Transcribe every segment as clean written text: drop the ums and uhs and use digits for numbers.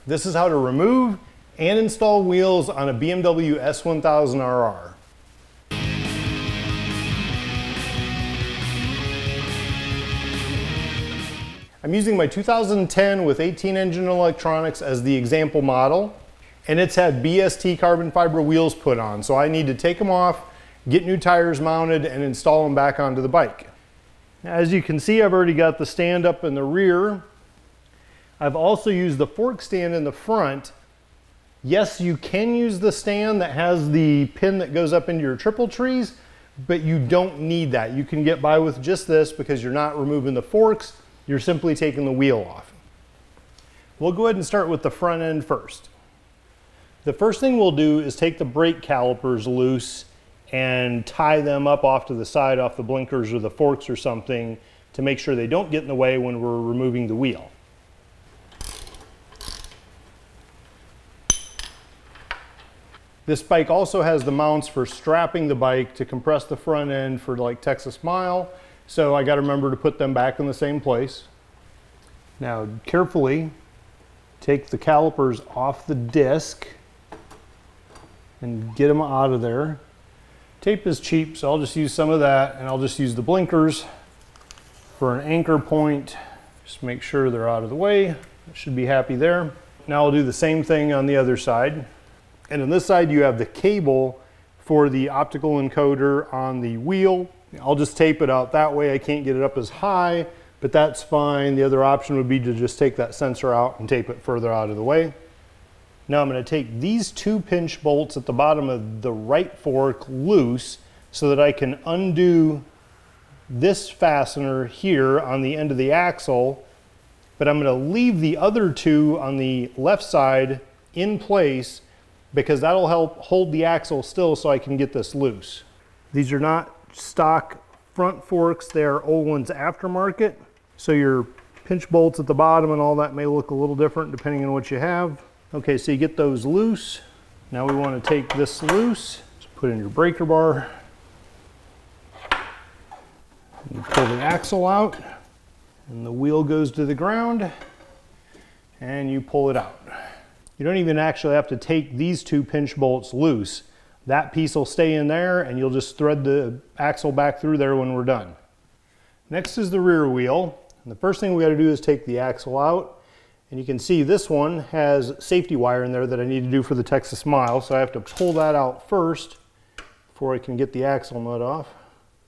This is how to remove and install wheels on a BMW S1000RR. I'm using my 2010 with 18 engine electronics as the example model, and it's had BST carbon fiber wheels put on, so I need to take them off, get new tires mounted, and install them back onto the bike. As you can see, I've already got the stand up in the rear. I've also used the fork stand in the front. Yes, you can use the stand that has the pin that goes up into your triple trees, but you don't need that. You can get by with just this because you're not removing the forks, you're simply taking the wheel off. We'll go ahead and start with the front end first. The first thing we'll do is take the brake calipers loose and tie them up off to the side, off the blinkers or the forks or something, to make sure they don't get in the way when we're removing the wheel. This bike also has the mounts for strapping the bike to compress the front end for like Texas Mile, so I got to remember to put them back in the same place. Now carefully take the calipers off the disc and get them out of there. Tape is cheap, so I'll just use some of that, and I'll just use the blinkers for an anchor point. Just make sure they're out of the way. I should be happy there. Now I'll do the same thing on the other side. And on this side you have the cable for the optical encoder on the wheel. I'll just tape it out that way. I can't get it up as high, but that's fine. The other option would be to just take that sensor out and tape it further out of the way. Now I'm going to take these two pinch bolts at the bottom of the right fork loose so that I can undo this fastener here on the end of the axle, but I'm going to leave the other two on the left side in place because that'll help hold the axle still so I can get this loose. These are not stock front forks, they are Olin's aftermarket, so your pinch bolts at the bottom and all that may look a little different depending on what you have. Okay, so you get those loose. Now we want to take this loose. Just put in your breaker bar. You pull the axle out, and the wheel goes to the ground, and you pull it out. You don't even actually have to take these two pinch bolts loose. That piece will stay in there, and you'll just thread the axle back through there when we're done. Next is the rear wheel. And the first thing we got to do is take the axle out. And you can see this one has safety wire in there that I need to do for the Texas Mile, so I have to pull that out first before I can get the axle nut off.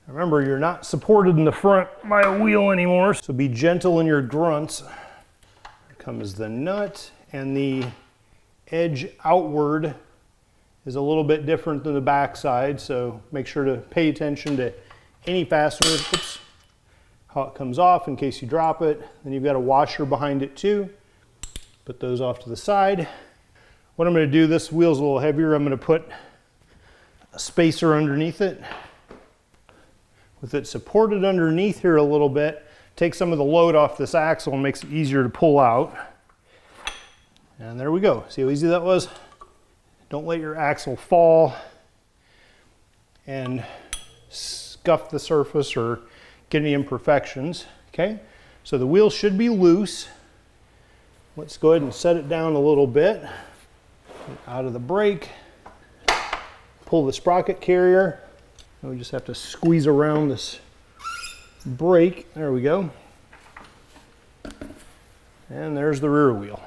Remember, you're not supported in the front by a wheel anymore, so be gentle in your grunts. Here comes the nut, and the edge outward is a little bit different than the back side, so make sure to pay attention to any fastener, oops, how it comes off in case you drop it. Then you've got a washer behind it too. Put those off to the side. What I'm going to do, this wheel's a little heavier, I'm going to put a spacer underneath it. With it supported underneath here a little bit, take some of the load off this axle and makes it easier to pull out. And there we go. See how easy that was? Don't let your axle fall and scuff the surface or get any imperfections. Okay, so the wheel should be loose. Let's go ahead and set it down a little bit. Out of the brake. Pull the sprocket carrier. And we just have to squeeze around this brake. There we go. And there's the rear wheel.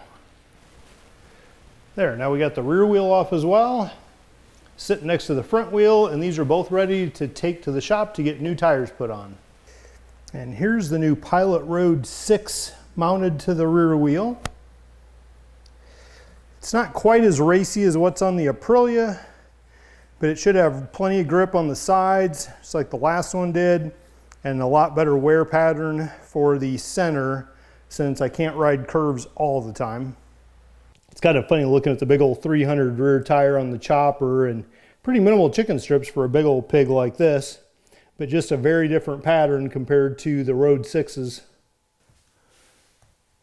There, now we got the rear wheel off as well. Sitting next to the front wheel, and these are both ready to take to the shop to get new tires put on. And here's the new Pilot Road 6 mounted to the rear wheel. It's not quite as racy as what's on the Aprilia, but it should have plenty of grip on the sides, just like the last one did, and a lot better wear pattern for the center since I can't ride curves all the time. It's kind of funny looking at the big old 300 rear tire on the chopper and pretty minimal chicken strips for a big old pig like this, but just a very different pattern compared to the Road 6's.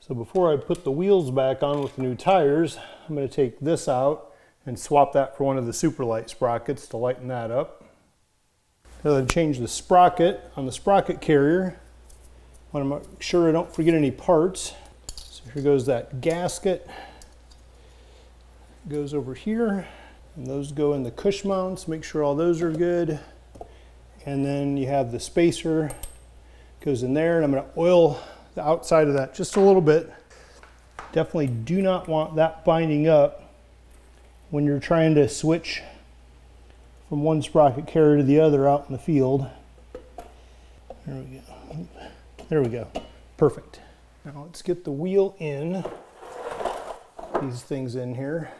So before I put the wheels back on with the new tires, I'm going to take this out and swap that for one of the Superlight sprockets to lighten that up. Now to change the sprocket on the sprocket carrier, I want to make sure I don't forget any parts. So here goes that gasket. goes over here, and those go in the cush mounts. Make sure all those are good. And then you have the spacer goes in there, and I'm going to oil the outside of that just a little bit. Definitely do not want that binding up when you're trying to switch from one sprocket carrier to the other out in the field. There we go. There we go. Perfect. Now let's get the wheel in. These things in here.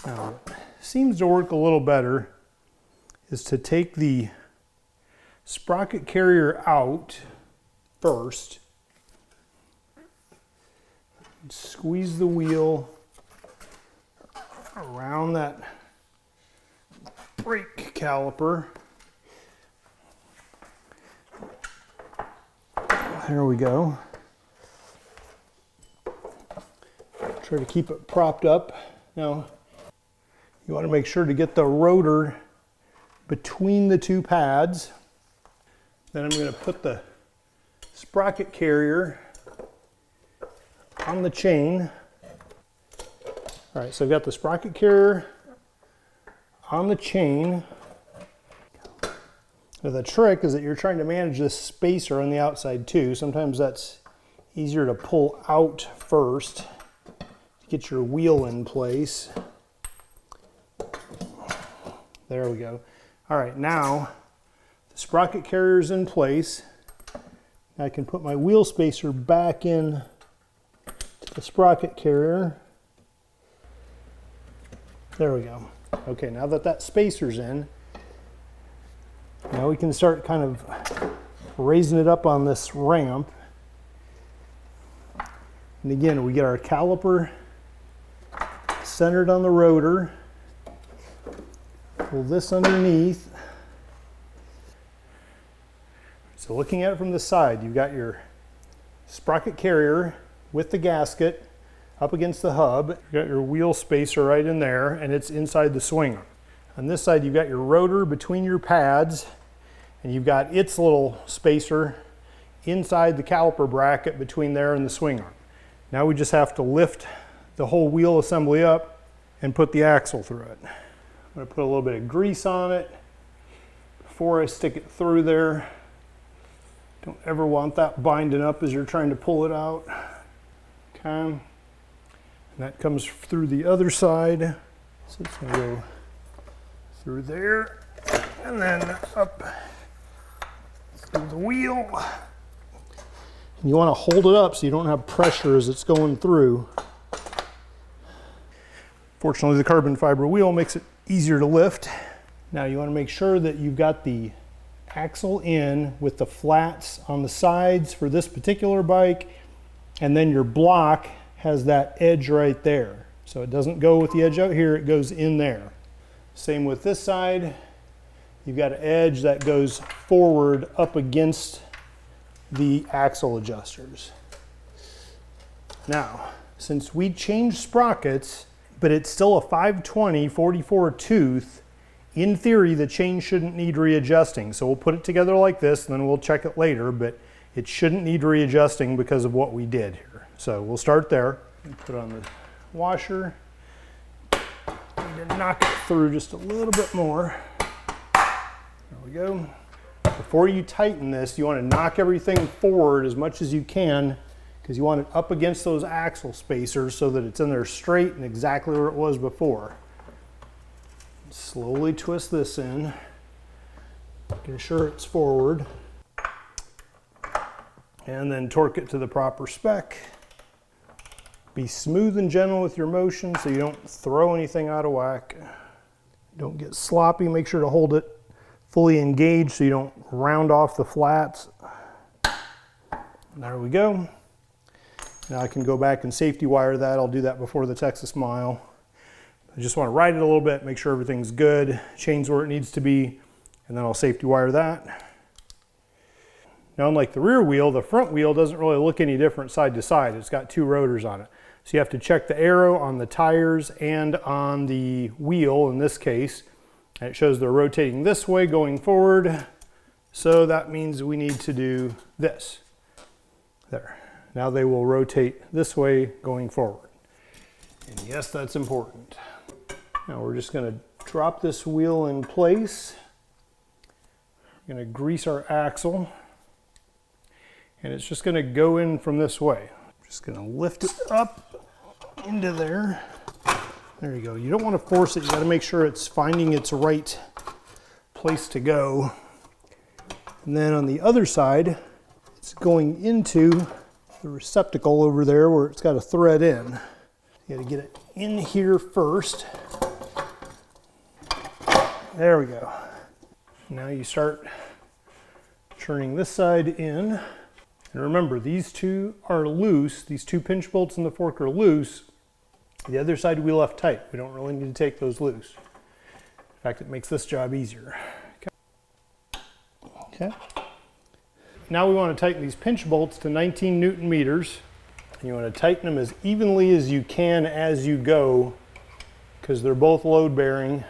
Now, what seems to work a little better is to take the sprocket carrier out first. Squeeze the wheel around that brake caliper. There we go. Try to keep it propped up. Now, you want to make sure to get the rotor between the two pads. Then I'm going to put the sprocket carrier on the chain. All right, so I've got the sprocket carrier on the chain. Now the trick is that you're trying to manage this spacer on the outside too. Sometimes that's easier to pull out first to get your wheel in place. There we go. All right, now the sprocket carrier is in place. I can put my wheel spacer back in to the sprocket carrier. There we go. Okay, now that that spacer's in, now we can start kind of raising it up on this ramp. And again, we get our caliper centered on the rotor. Pull this underneath. So looking at it from the side, you've got your sprocket carrier with the gasket up against the hub. You've got your wheel spacer right in there, and it's inside the swing arm. On this side, you've got your rotor between your pads, and you've got its little spacer inside the caliper bracket between there and the swing arm. Now we just have to lift the whole wheel assembly up and put the axle through it. I'm going to put a little bit of grease on it before I stick it through there. Don't ever want that binding up as you're trying to pull it out. Okay. And that comes through the other side. So it's going to go through there and then up through the wheel. And you want to hold it up so you don't have pressure as it's going through. Fortunately, the carbon fiber wheel makes it easier to lift. Now you want to make sure that you've got the axle in with the flats on the sides for this particular bike, and then your block has that edge right there. So it doesn't go with the edge out here, it goes in there. Same with this side. You've got an edge that goes forward up against the axle adjusters. Now, since we changed sprockets, but it's still a 520 44 tooth, in theory, the chain shouldn't need readjusting. So we'll put it together like this, and then we'll check it later, but it shouldn't need readjusting because of what we did here. So we'll start there and put on the washer. Need to knock it through just a little bit more. There we go. Before you tighten this, you want to knock everything forward as much as you can, because you want it up against those axle spacers so that it's in there straight and exactly where it was before. Slowly twist this in, making sure it's forward, and then torque it to the proper spec. Be smooth and gentle with your motion so you don't throw anything out of whack. Don't get sloppy. Make sure to hold it fully engaged so you don't round off the flats. There we go. Now I can go back and safety wire that. I'll do that before the Texas Mile. I just want to ride it a little bit, make sure everything's good, chain's where it needs to be, and then I'll safety wire that. Now, unlike the rear wheel, the front wheel doesn't really look any different side to side. It's got two rotors on it. So you have to check the arrow on the tires and on the wheel in this case. And it shows they're rotating this way going forward. So that means we need to do this. There. Now they will rotate this way going forward. And yes, that's important. Now we're just going to drop this wheel in place. We're going to grease our axle. And it's just going to go in from this way. Just going to lift it up into there. There you go. You don't want to force it. You got to make sure it's finding its right place to go. And then on the other side, it's going into the receptacle over there where it's got a thread in. You got to get it in here first. There we go. Now you start turning this side in. And remember, these two are loose. These two pinch bolts in the fork are loose. The other side we left tight. We don't really need to take those loose. In fact, it makes this job easier. Okay. Now we want to tighten these pinch bolts to 19 Newton meters. And you want to tighten them as evenly as you can as you go, because they're both load bearing.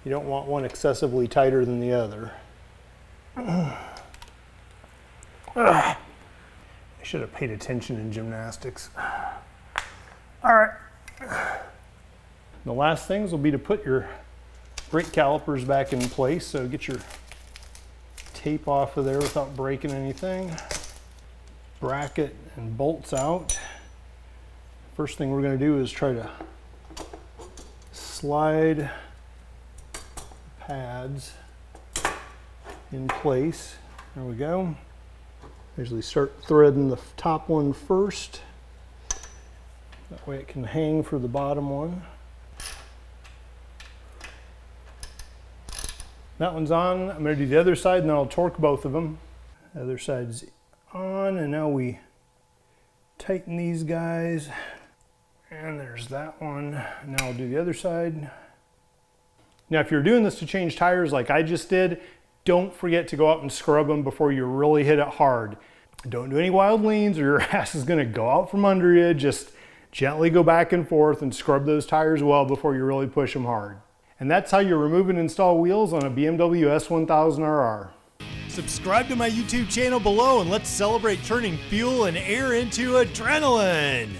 You don't want one excessively tighter than the other. I should have paid attention in gymnastics. All right. The last things will be to put your brake calipers back in place. So get your tape off of there without breaking anything. Bracket and bolts out. First thing we're going to do is try to slide the pads in place. There we go. Usually start threading the top one first. That way it can hang for the bottom one. That one's on. I'm going to do the other side and then I'll torque both of them. The other side's on, and now we tighten these guys. And there's that one. Now I'll do the other side. Now if you're doing this to change tires like I just did, don't forget to go out and scrub them before you really hit it hard. Don't do any wild leans or your ass is going to go out from under you. Just gently go back and forth and scrub those tires well before you really push them hard. And that's how you remove and install wheels on a BMW S1000RR. Subscribe to my YouTube channel below and let's celebrate turning fuel and air into adrenaline.